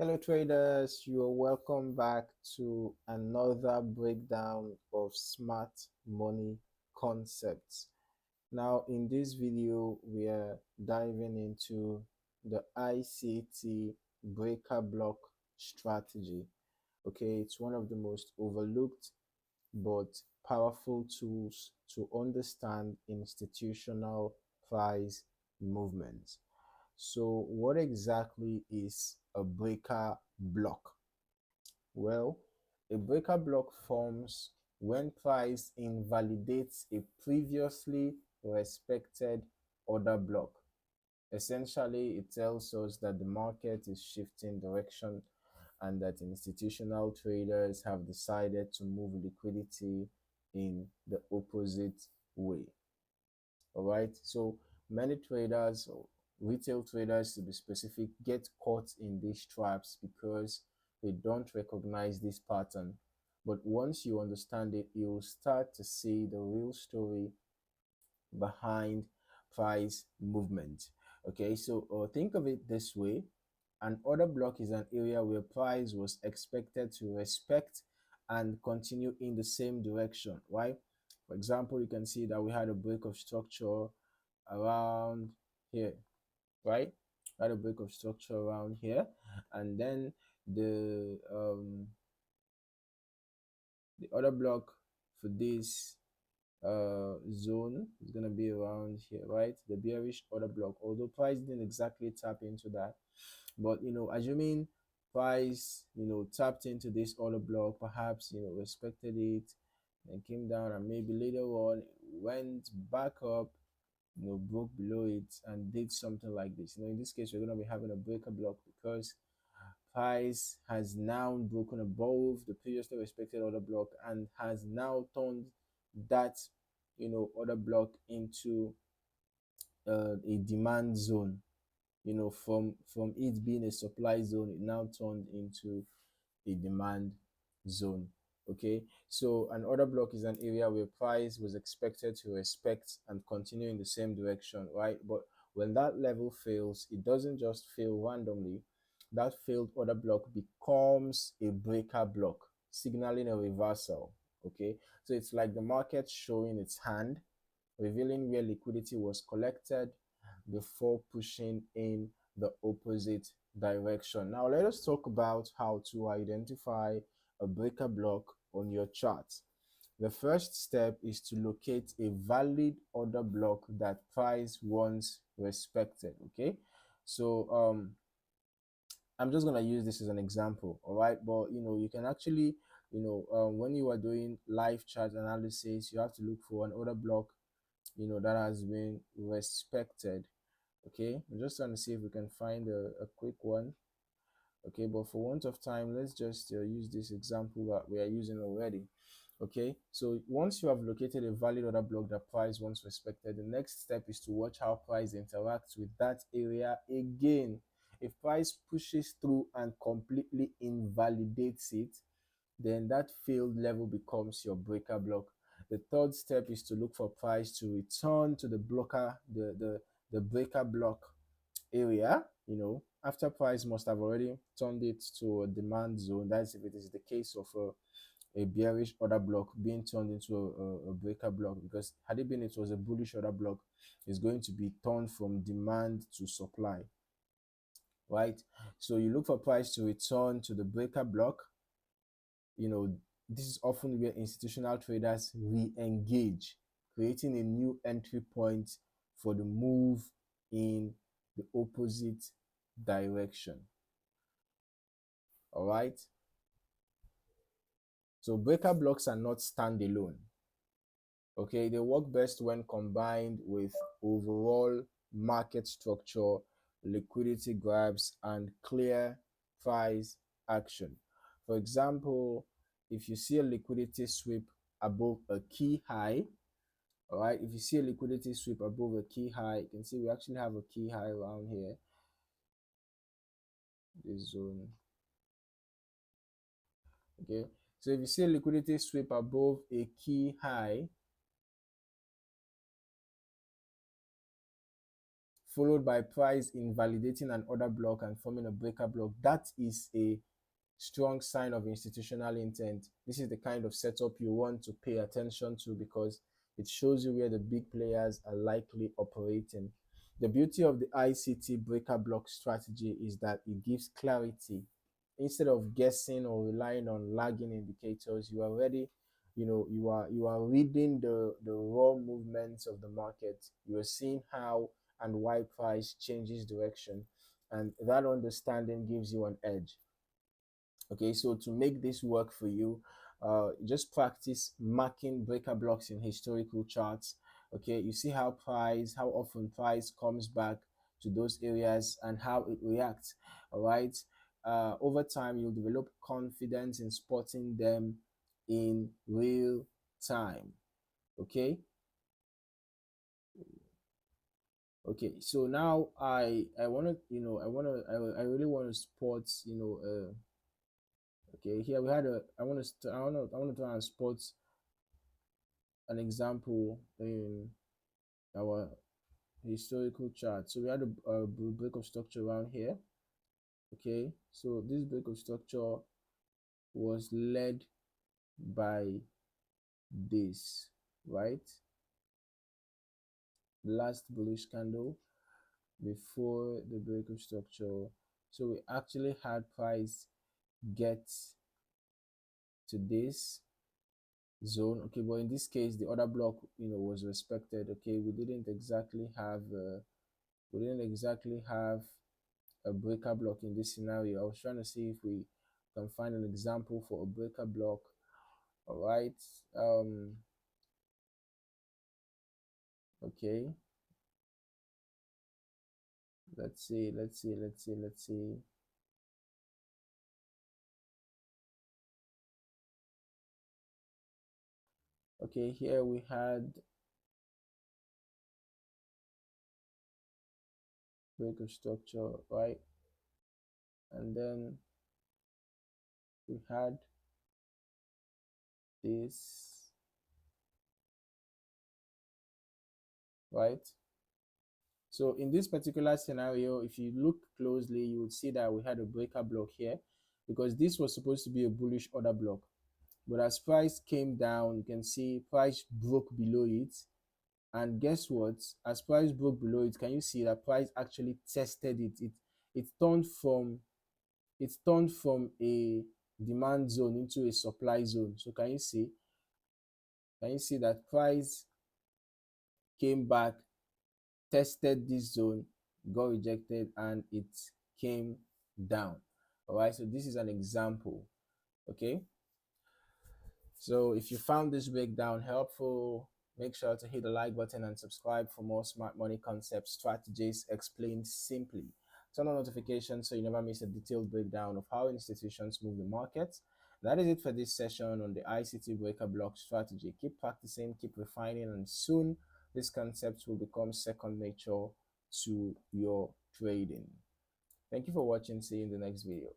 Hello traders, you are welcome back to another breakdown of smart money concepts. Now in this video, we are diving into the ICT Breaker Block Strategy. Okay, it's one of the most overlooked but powerful tools to understand institutional price movements. So what exactly is a breaker block? Well, a breaker block forms when price invalidates a previously respected order block. Essentially, it tells us that the market is shifting direction and that institutional traders have decided to move liquidity in the opposite way. All right, so many traders, or retail traders to be specific, get caught in these traps because they don't recognize this pattern. But once you understand it, you'll start to see the real story behind price movement. Okay, so think of it this way: an order block is an area where price was expected to respect and continue in the same direction, right? For example, you can see that we had a break of structure around here, right? Had a break of structure around here, and then the other block for this zone is going to be around here, right? The bearish order block, although price didn't exactly tap into that, but assuming price tapped into this order block, perhaps respected it and came down, and maybe later on went back up, broke below it and did something like this. In this case, we're going to be having a breaker block because price has now broken above the previously respected order block and has now turned that order block into a demand zone. From it being a supply zone, it now turned into a demand zone. Okay, so an order block is an area where price was expected to respect and continue in the same direction, right? But when that level fails, it doesn't just fail randomly. That failed order block becomes a breaker block, signaling a reversal. Okay, so it's like the market showing its hand, revealing where liquidity was collected before pushing in the opposite direction. Now, let us talk about how to identify a breaker block on your chart. The first step is to locate a valid order block that price once respected. Okay, so I'm just gonna use this as an example, all right? But you can actually, when you are doing live chart analysis, you have to look for an order block, that has been respected. Okay, I'm just trying to see if we can find a quick one. Okay, but for want of time, let's just use this example that we are using already. Okay, so once you have located a valid order block that price once respected, the next step is to watch how price interacts with that area again. If price pushes through and completely invalidates it, then that failed level becomes your breaker block. The third step is to look for price to return to the blocker, the breaker block area, after price must have already turned it to a demand zone. That's if it is the case of a bearish order block being turned into a breaker block, because had it been it was a bullish order block, it's going to be turned from demand to supply, right? So you look for price to return to the breaker block. This is often where institutional traders re-engage, creating a new entry point for the move in the opposite direction. All right. So breaker blocks are not standalone. Okay, they work best when combined with overall market structure, liquidity grabs, and clear price action. For example, if you see a liquidity sweep above a key high, all right, if you see a liquidity sweep above a key high, you can see we actually have a key high around here, this zone. Okay, so if you see a liquidity sweep above a key high, followed by price invalidating an order block and forming a breaker block, that is a strong sign of institutional intent. This is the kind of setup you want to pay attention to because it shows you where the big players are likely operating. The beauty of the ICT breaker block strategy is that it gives clarity. Instead of guessing or relying on lagging indicators, you are ready. You are reading the raw movements of the market. You are seeing how and why price changes direction, and that understanding gives you an edge. Okay, so to make this work for you, just practice marking breaker blocks in historical charts. Okay, you see how often price comes back to those areas and how it reacts. All right, over time you'll develop confidence in spotting them in real time. Okay. Okay, so now I want to I really want to spot okay, here we had a I want to try and spot an example in our historical chart. So we had a break of structure around here. Okay, so this break of structure was led by this, right? The last bullish candle before the break of structure. So we actually had price get to this zone. Okay, but in this case the order block was respected. Okay, we didn't exactly have a breaker block in this scenario. I was trying to see if we can find an example for a breaker block. All right. Okay, let's see. Okay, here we had break of structure, right? And then we had this, right? So in this particular scenario, if you look closely, you would see that we had a breaker block here because this was supposed to be a bullish order block. But as price came down, you can see price broke below it. And guess what? As price broke below it, can you see that price actually tested it? It turned from a demand zone into a supply zone. So can you see that price came back, tested this zone, got rejected, and it came down. All right, so this is an example. Okay, so if you found this breakdown helpful, make sure to hit the like button and subscribe for more smart money concepts, strategies explained simply. Turn on notifications so you never miss a detailed breakdown of how institutions move the market. That is it for this session on the ICT Breaker Block Strategy. Keep practicing, keep refining, and soon these concepts will become second nature to your trading. Thank you for watching. See you in the next video.